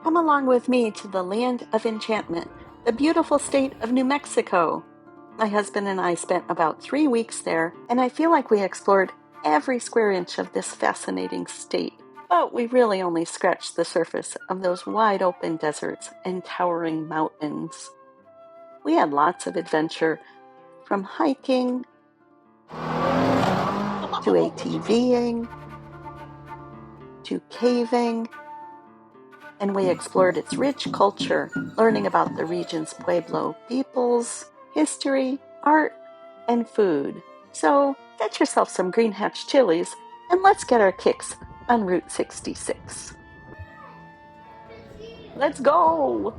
Come along with me to the land of enchantment, the beautiful state of New Mexico. My husband and I spent about 3 weeks there, and I feel like we explored every square inch of this fascinating state. But we really only scratched the surface of those wide open deserts and towering mountains. We had lots of adventure, from hiking to ATVing to caving, and we explored its rich culture, learning about the region's Pueblo peoples, history, art, and food. So get yourself some Green Hatch chilies and let's get our kicks on Route 66. Let's go!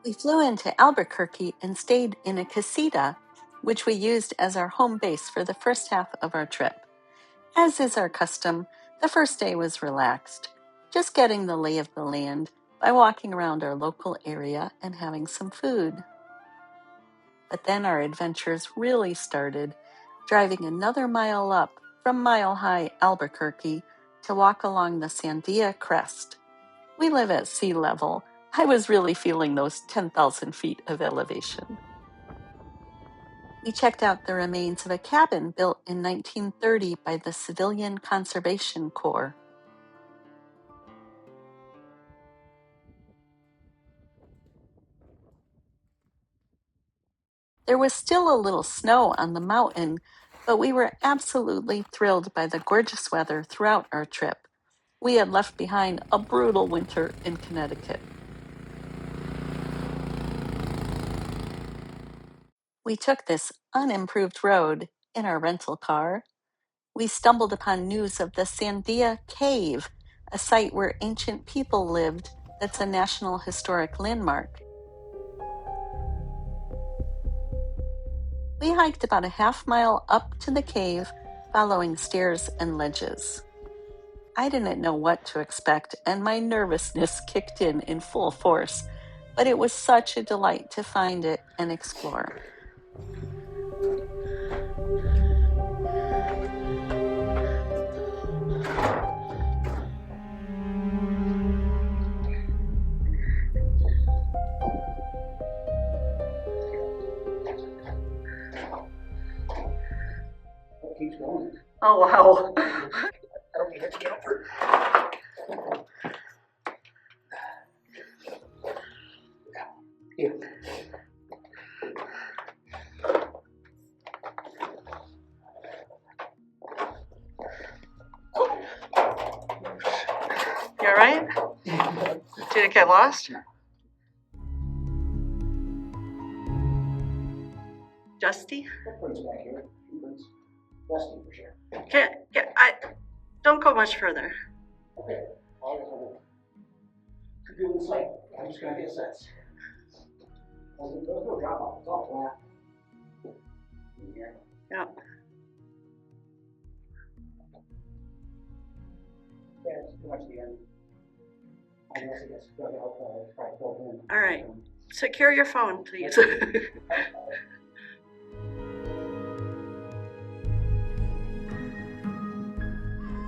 We flew into Albuquerque and stayed in a casita, which we used as our home base for the first half of our trip. As is our custom, the first day was relaxed, just getting the lay of the land by walking around our local area and having some food. But then our adventures really started, driving another mile up from Mile High Albuquerque to walk along the Sandia Crest. We live at sea level. I was really feeling those 10,000 feet of elevation. We checked out the remains of a cabin built in 1930 by the Civilian Conservation Corps. There was still a little snow on the mountain, but we were absolutely thrilled by the gorgeous weather throughout our trip. We had left behind a brutal winter in Connecticut. We took this unimproved road in our rental car. We stumbled upon news of the Sandia Cave, a site where ancient people lived that's a National Historic Landmark. We hiked about a half mile up to the cave, following stairs and ledges. I didn't know what to expect, and my nervousness kicked in full force, but it was such a delight to find it and explore. It keeps going. Oh, wow. I don't need to get over. Here. You all right? Did it get lost? Dusty? Footprints back here. Footprints. Dusty for sure. Don't go much further. Okay. Could do this like, I'm just gonna get sets. There's no drop off. It's all flat. Yeah. Yeah, it's pretty much the end. I guess go help try to fill in. All right. Secure your phone, please.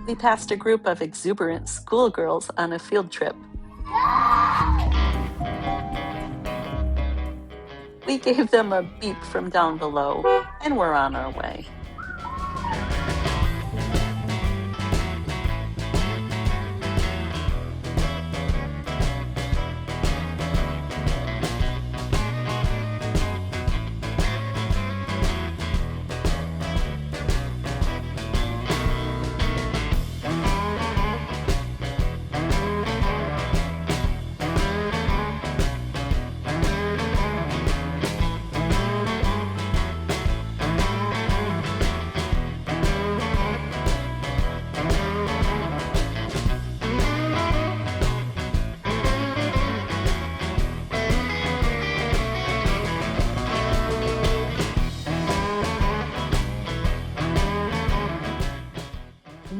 We passed a group of exuberant schoolgirls on a field trip. We gave them a beep from down below, and we're on our way.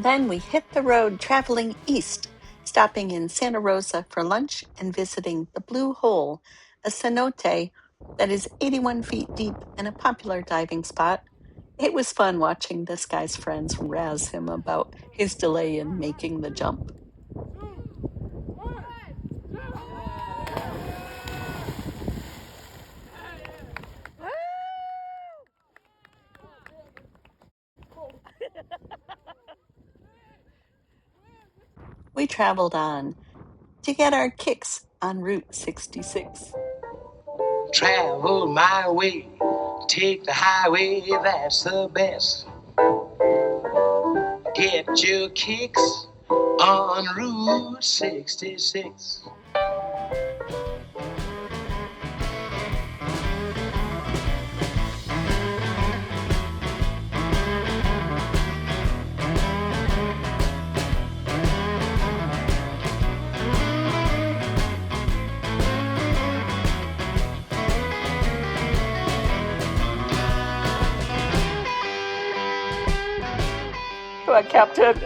Then we hit the road traveling east, stopping in Santa Rosa for lunch and visiting the Blue Hole, a cenote that is 81 feet deep and a popular diving spot It was fun watching this guy's friends razz him about his delay in making the jump. We traveled on to get our kicks on Route 66. Travel my way, take the highway, that's the best. Get your kicks on Route 66. Come on, Captain.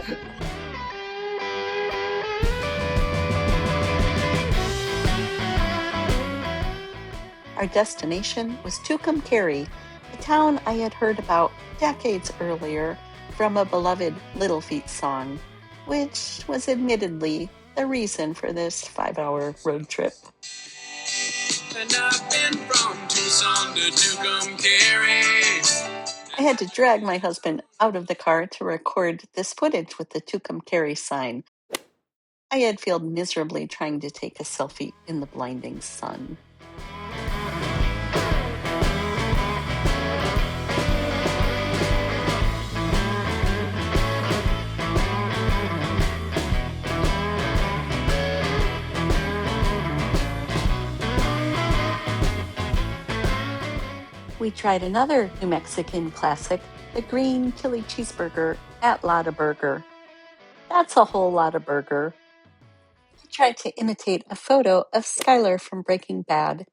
Our destination was Tucumcari, a town I had heard about decades earlier from a beloved Little Feat song, which was admittedly the reason for this 5-hour road trip. And I've been from Tucson to Tucumcari. I had to drag my husband out of the car to record this footage with the Tucumcari sign. I had failed miserably trying to take a selfie in the blinding sun. We tried another New Mexican classic, the green chili cheeseburger at Lotta Burger. That's a whole lot of burger. I tried to imitate a photo of Skylar from Breaking Bad.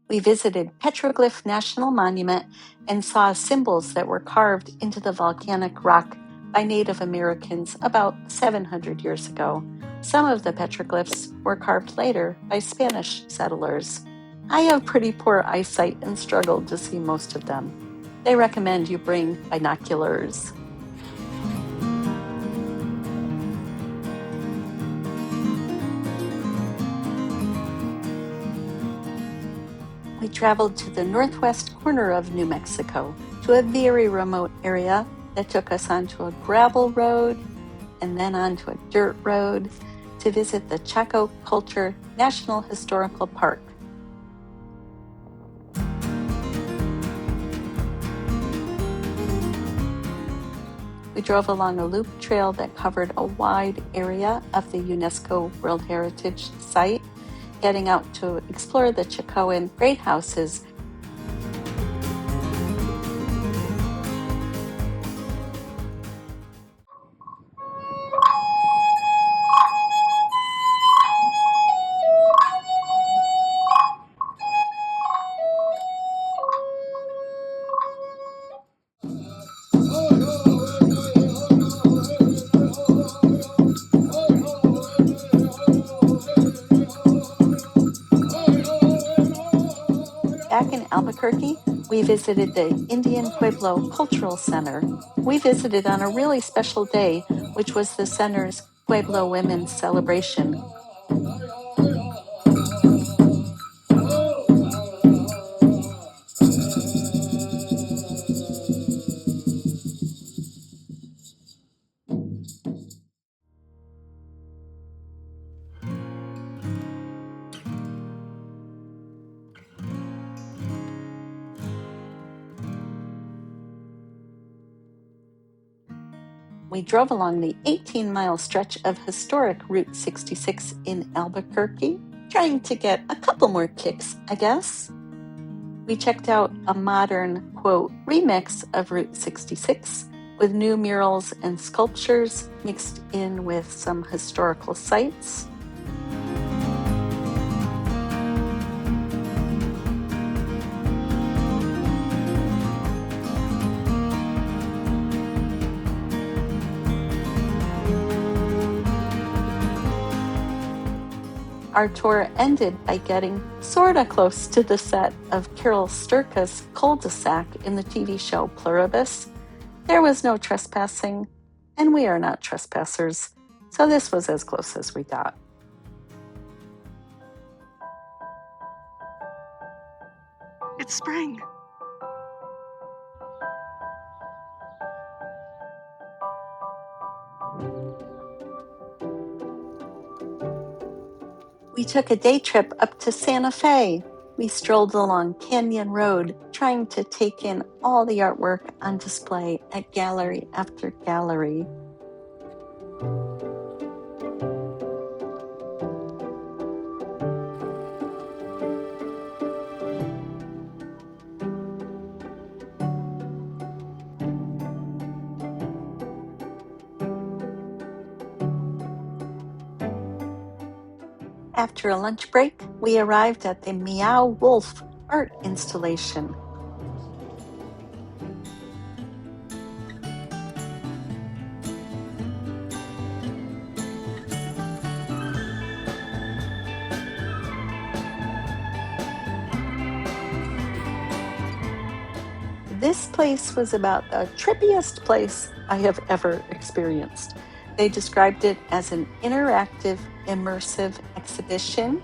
We visited Petroglyph National Monument and saw symbols that were carved into the volcanic rock by Native Americans about 700 years ago. Some of the petroglyphs were carved later by Spanish settlers. I have pretty poor eyesight and struggled to see most of them. They recommend you bring binoculars. We traveled to the northwest corner of New Mexico, to a very remote area that took us onto a gravel road and then onto a dirt road to visit the Chaco Culture National Historical Park. We drove along a loop trail that covered a wide area of the UNESCO World Heritage Site, heading out to explore the Chacoan Great Houses. Back in Albuquerque, we visited the Indian Pueblo Cultural Center. We visited on a really special day, which was the center's Pueblo Women's Celebration. We drove along the 18-mile stretch of historic Route 66 in Albuquerque, trying to get a couple more kicks, I guess. We checked out a modern, quote, remix of Route 66 with new murals and sculptures mixed in with some historical sites. Our tour ended by getting sorta close to the set of Carol Sturka's cul-de-sac in the TV show Pluribus. There was no trespassing, and we are not trespassers, so this was as close as we got. It's spring. We took a day trip up to Santa Fe. We strolled along Canyon Road, trying to take in all the artwork on display at gallery after gallery. After a lunch break, we arrived at the Meow Wolf art installation. This place was about the trippiest place I have ever experienced. They described it as an interactive, immersive exhibition.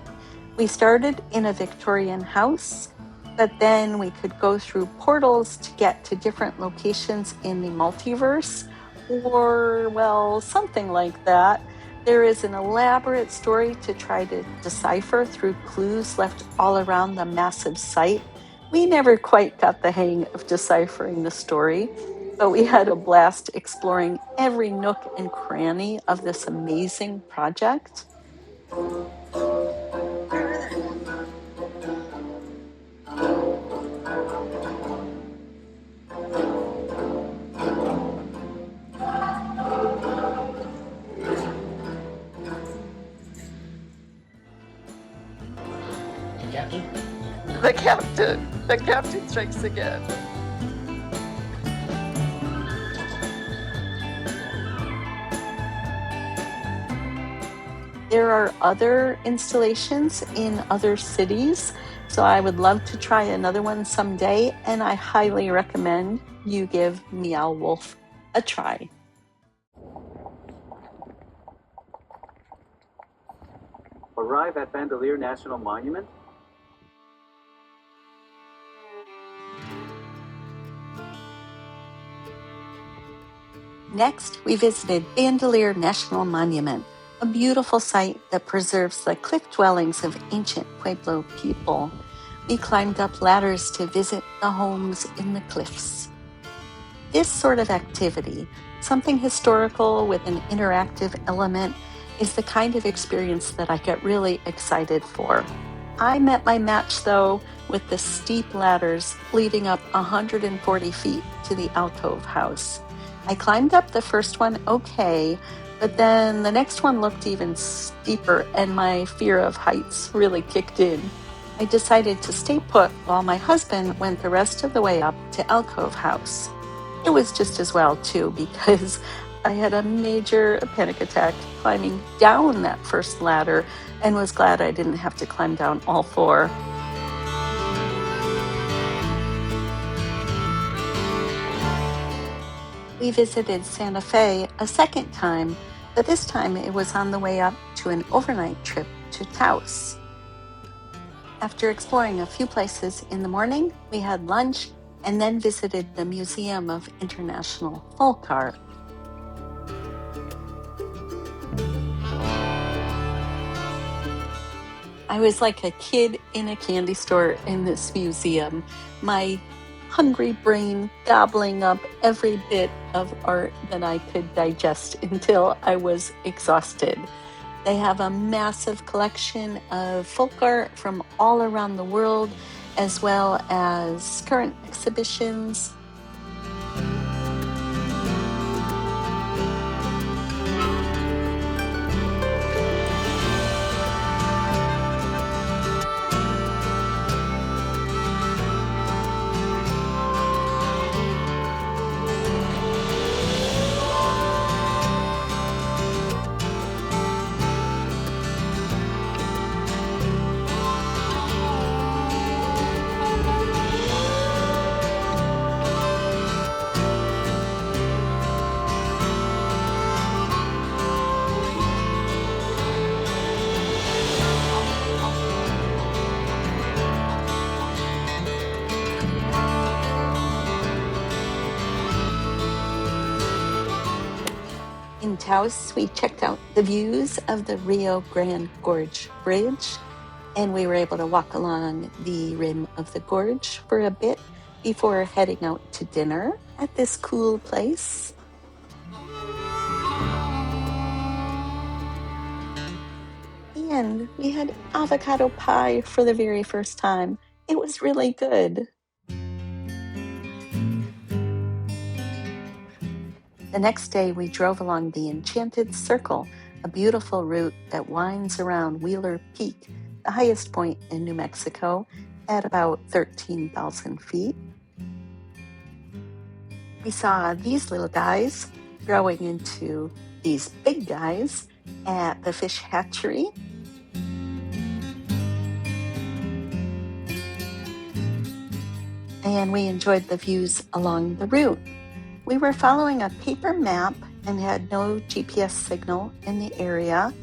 We started in a Victorian house, but then we could go through portals to get to different locations in the multiverse, or, well, something like that. There is an elaborate story to try to decipher through clues left all around the massive site. We never quite got the hang of deciphering the story, but we had a blast exploring every nook and cranny of this amazing project. The captain strikes again. There are other installations in other cities, so I would love to try another one someday, and I highly recommend you give Meow Wolf a try. Arrive at Bandelier National Monument. Next, we visited Bandelier National Monument, a beautiful site that preserves the cliff dwellings of ancient Pueblo people. We climbed up ladders to visit the homes in the cliffs. This sort of activity, something historical with an interactive element, is the kind of experience that I get really excited for. I met my match, though, with the steep ladders leading up 140 feet to the alcove house. I climbed up the first one okay, but then the next one looked even steeper and my fear of heights really kicked in. I decided to stay put while my husband went the rest of the way up to Alcove House. It was just as well, too, because I had a major panic attack climbing down that first ladder and was glad I didn't have to climb down all four. We visited Santa Fe a second time, but this time it was on the way up to an overnight trip to Taos. After exploring a few places in the morning, we had lunch and then visited the Museum of International Folk Art. I was like a kid in a candy store in this museum, my hungry brain gobbling up every bit of art that I could digest until I was exhausted. They have a massive collection of folk art from all around the world, as well as current exhibitions. in Taos, we checked out the views of the Rio Grande Gorge Bridge, and we were able to walk along the rim of the gorge for a bit before heading out to dinner at this cool place. And we had avocado pie for the very first time. It was really good. The next day, we drove along the Enchanted Circle, a beautiful route that winds around Wheeler Peak, the highest point in New Mexico, at about 13,000 feet. We saw these little guys growing into these big guys at the fish hatchery. And we enjoyed the views along the route. We were following a paper map and had no GPS signal in the area.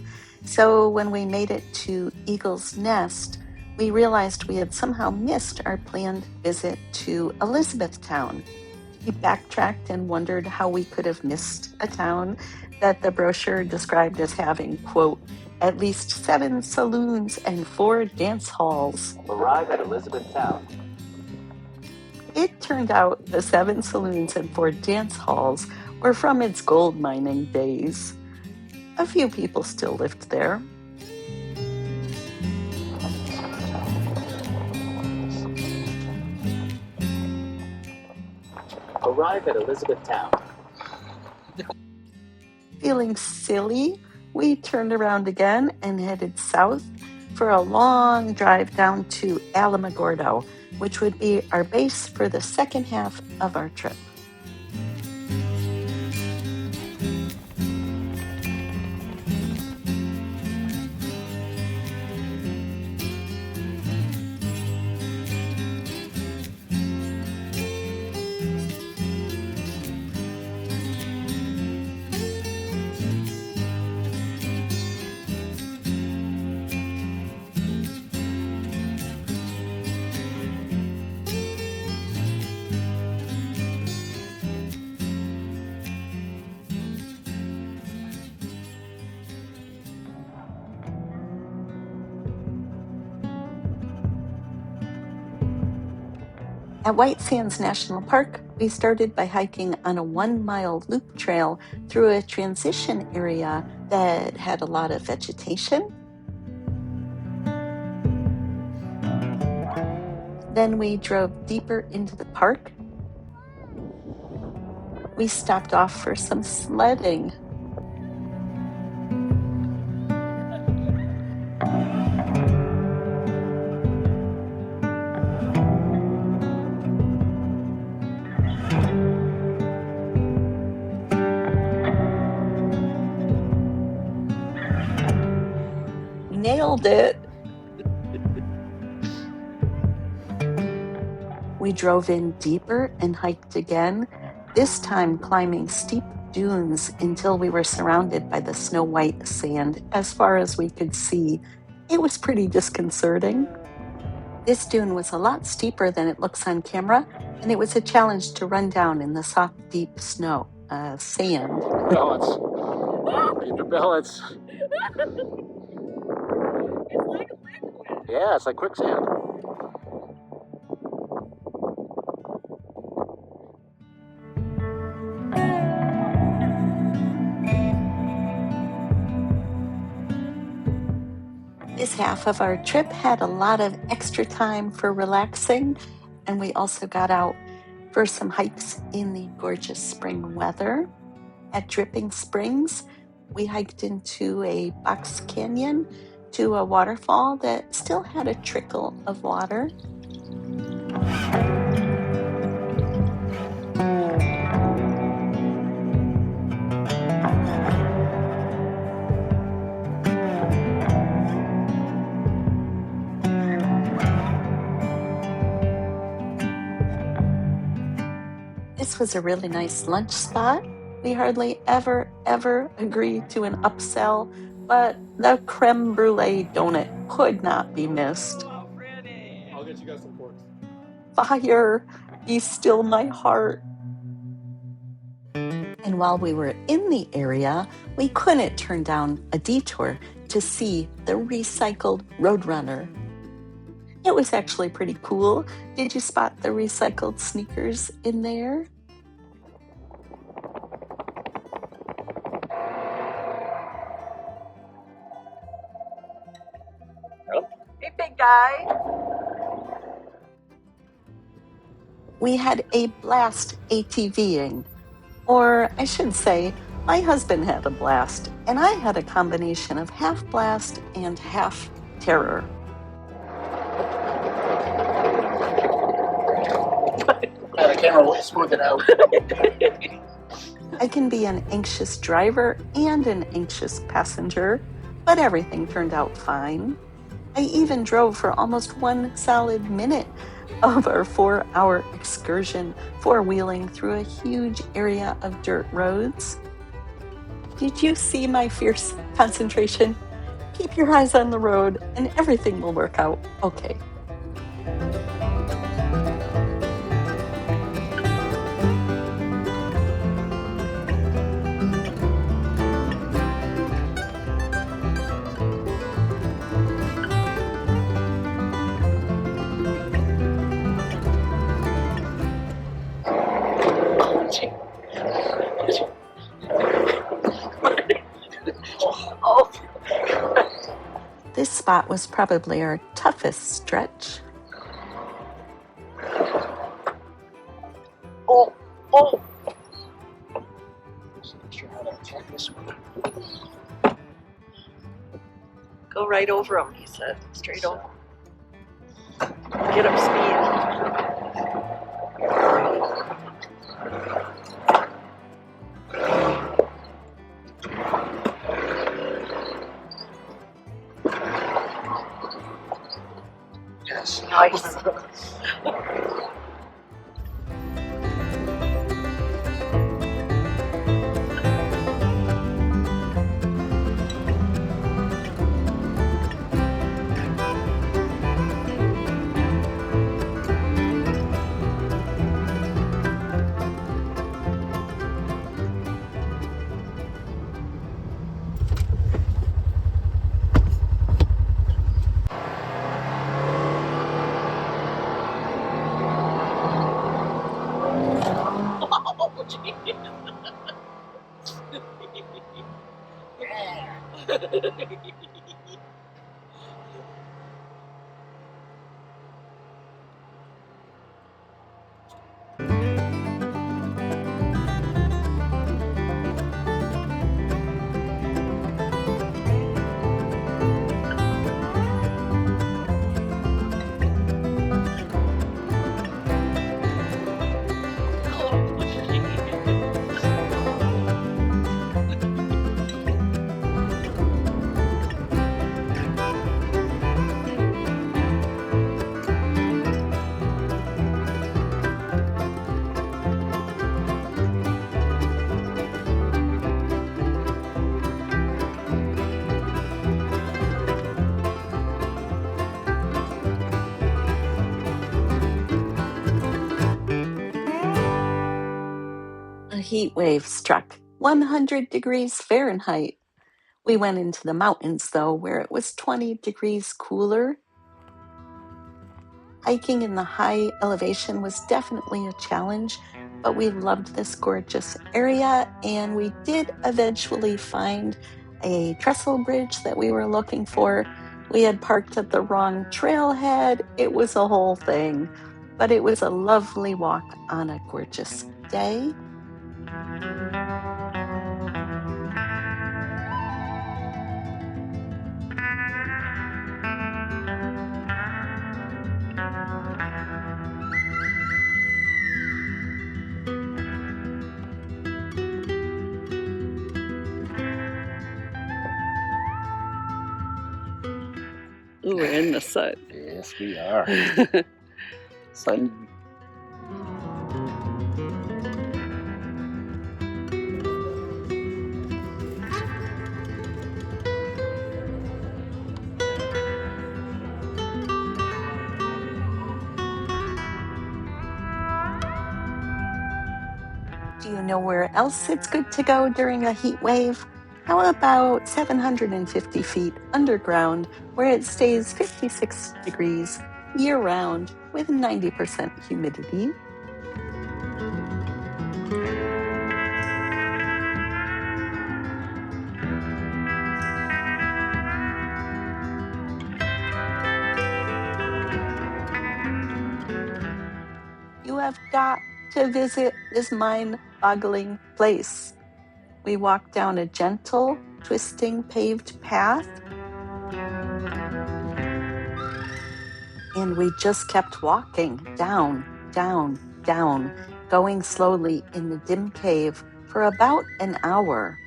So when we made it to Eagle's Nest, we realized we had somehow missed our planned visit to Elizabethtown. We backtracked and wondered how we could have missed a town that the brochure described as having, quote, at least 7 saloons and 4 dance halls. Arrive at Elizabethtown. It turned out the 7 saloons and 4 dance halls were from its gold mining days. A few people still lived there. Arrive at Elizabethtown. Feeling silly, we turned around again and headed south for a long drive down to Alamogordo, which would be our base for the second half of our trip. At White Sands National Park, we started by hiking on a 1-mile loop trail through a transition area that had a lot of vegetation. Then we drove deeper into the park. We stopped off for some sledding. Nailed it. We drove in deeper and hiked again, this time climbing steep dunes until we were surrounded by the snow-white sand as far as we could see. It was pretty disconcerting. This dune was a lot steeper than it looks on camera, and it was a challenge to run down in the soft, deep snow, sand. Balance. Get your balance. Yeah, it's like quicksand. This half of our trip had a lot of extra time for relaxing, and we also got out for some hikes in the gorgeous spring weather. At Dripping Springs, we hiked into a box canyon to a waterfall that still had a trickle of water. This was a really nice lunch spot. We hardly ever agree to an upsell, but the creme brulee donut could not be missed. I'll get you guys some forks. Fire, be still my heart. And while we were in the area, we couldn't turn down a detour to see the recycled Roadrunner. It was actually pretty cool. Did you spot the recycled sneakers in there? Hey, big guy. We had a blast ATVing. Or I should say, my husband had a blast, and I had a combination of half blast and half terror. The camera will smooth it out. I can be an anxious driver and an anxious passenger, but everything turned out fine. I even drove for almost 1 solid minute of our 4-hour excursion, four-wheeling through a huge area of dirt roads. Did you see my fierce concentration? Keep your eyes on the road and everything will work out okay. Oh, This spot was probably our toughest stretch. oh. Just not sure how to attack this one. Go right over him, he said. Straight over. Get up speed. Yes. Nice. A heat wave struck 100 degrees Fahrenheit. We went into the mountains, though, where it was 20 degrees cooler. Hiking in the high elevation was definitely a challenge, but we loved this gorgeous area, and we did eventually find a trestle bridge that we were looking for. We had parked at the wrong trailhead. It was a whole thing, but it was a lovely walk on a gorgeous day. Ooh, we're in the sun. Yes, we are. Sun. Do you know where else it's good to go during a heat wave? How about 750 feet underground, where it stays 56 degrees year round with 90% humidity? You have got to visit this mind-boggling place. We walked down a gentle, twisting paved path, and we just kept walking down, down, down, going slowly in the dim cave for about an hour.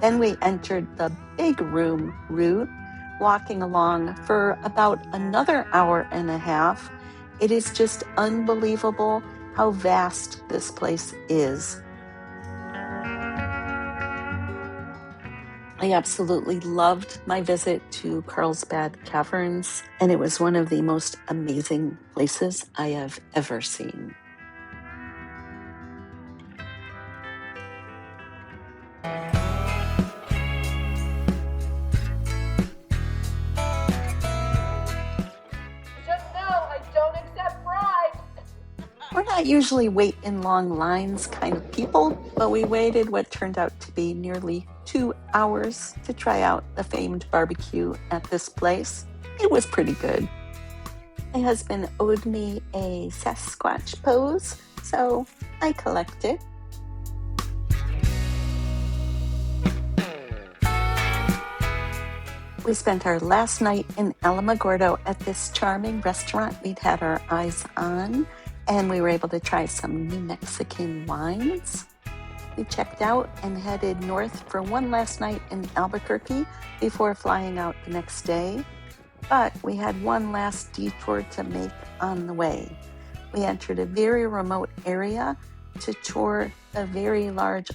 Then we entered the big room route, walking along for about another hour and a half. It is just unbelievable how vast this place is. I absolutely loved my visit to Carlsbad Caverns, and it was one of the most amazing places I have ever seen. Just know I don't accept bribes. We're not usually wait in long lines kind of people, but we waited what turned out to be nearly 2 hours to try out the famed barbecue at this place. It was pretty good. My husband owed me a Sasquatch pose, so I collect it. We spent our last night in Alamogordo at this charming restaurant we'd had our eyes on, and we were able to try some New Mexican wines. We checked out and headed north for one last night in Albuquerque before flying out the next day. But we had one last detour to make on the way. We entered a very remote area to tour a very large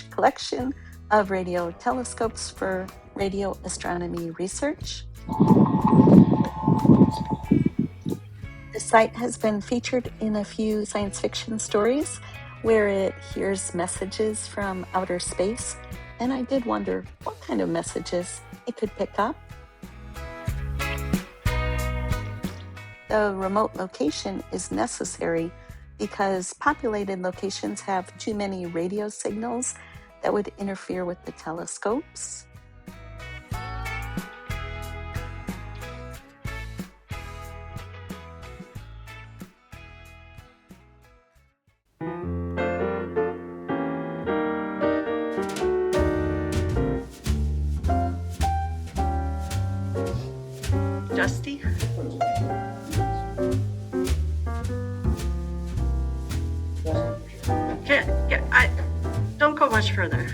collection of radio telescopes for radio astronomy research. The site has been featured in a few science fiction stories where it hears messages from outer space, and I did wonder what kind of messages it could pick up. The remote location is necessary because populated locations have too many radio signals that would interfere with the telescopes. Dusty? Don't go much further.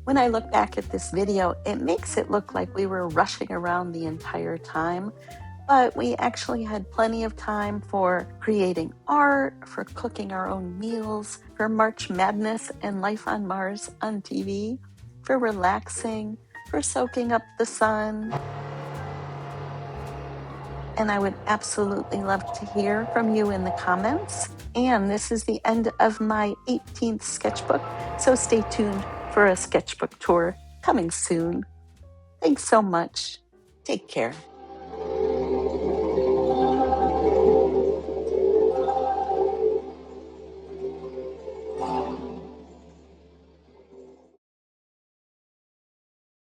When I look back at this video, it makes it look like we were rushing around the entire time, but we actually had plenty of time for creating art, for cooking our own meals, for March Madness and Life on Mars on TV, for relaxing, for soaking up the sun. And I would absolutely love to hear from you in the comments. And this is the end of my 18th sketchbook, so stay tuned for a sketchbook tour coming soon. Thanks so much. Take care.